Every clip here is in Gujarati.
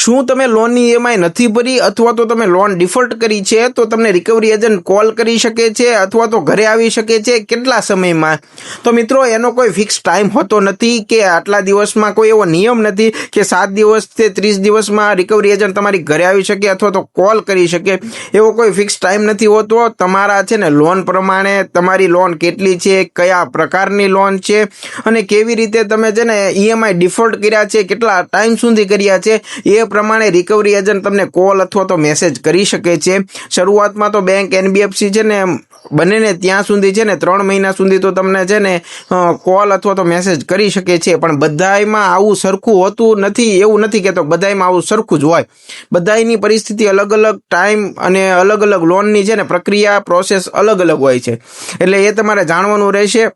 શું તમે લોનની ઈએમઆઈ નથી ભરી અથવા તો તમે લોન ડિફોલ્ટ કરી છે તો તમને રિકવરી એજન્ટ કોલ કરી શકે છે અથવા તો ઘરે આવી શકે છે કેટલા સમયમાં? તો મિત્રો એનો કોઈ ફિક્સ ટાઈમ હોતો નથી કે આટલા દિવસમાં, કોઈ એવો નિયમ નથી કે 7 દિવસ કે 30 દિવસમાં રિકવરી એજન્ટ તમારી ઘરે આવી શકે અથવા તો કોલ કરી શકે. એવો કોઈ ફિક્સ ટાઈમ નથી હોતો. તમારા છે ને લોન પ્રમાણે તમારી લોન કેટલી છે, કયા પ્રકારની લોન છે અને કેવી રીતે તમે છે ને ઈએમઆઈ ડિફોલ્ટ કર્યા છે, કેટલા ટાઈમ સુધી કર્યા છે, એ પ્રમાણે રિકવરી એજન્ટ તમને કોલ અથવા તો મેસેજ કરી શકે છે. શરૂઆતમાં તો બેંક NBFC છે ને બંનેને ત્યાં સુધી છે ને 3 મહિના સુધી તો તમને છે ને કોલ અથવા તો મેસેજ કરી શકે છે. પણ બધાયમાં આવું સરખું હોતું નથી. એવું નથી કહેતો બધાયમાં આવું સરખું જ હોય. બધાયની પરિસ્થિતિ અલગ અલગ, ટાઈમ અને અલગ અલગ લોનની છે ને પ્રક્રિયા, પ્રોસેસ અલગ અલગ હોય છે. એટલે એ તમારે જાણવાનું રહેશે.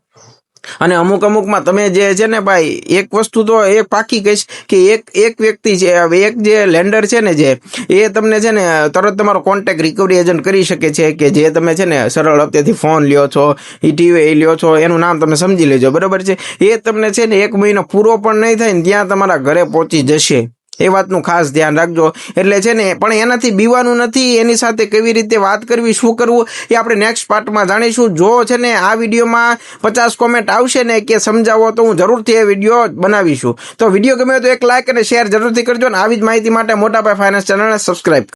અને અમુકમાં તમે જે છે ને ભાઈ, એક વસ્તુ તો એ પાકી કહીશ કે એક વ્યક્તિ છે, એક જે લેન્ડર છે ને જે, એ તમને છે ને તરત તમારો કોન્ટેક્ટ રિકવરી એજન્ટ કરી શકે છે કે જે તમે છે ને સરળ હપ્તેથી ફોન લ્યો છો, ટીવી લ્યો છો, એનું નામ તમે સમજી લેજો, બરાબર છે. એ તમને છે ને 1 મહિનો પૂરો પણ નહીં થાય ને ત્યાં તમારા ઘરે પહોંચી જશે. એ વાતનું ખાસ ધ્યાન રાખજો. એટલે છે ને પણ એનાથી બીવાનું નથી. એની સાથે કેવી રીતે વાત કરવી, શું કરવું, એ આપણે નેક્સ્ટ પાર્ટમાં જાણીશું. જો છે ને આ વિડીયોમાં 50 કોમેન્ટ આવશે ને કે સમજાવો તો હું જરૂરથી એ વિડીયો બનાવીશું. તો વિડીયો ગમે તો એક લાઇક અને શેર જરૂરથી કરજો. અને આવી જ માહિતી માટે મોટા ભાઈ ફાઇનાન્સ ચેનલને સબસ્ક્રાઈબ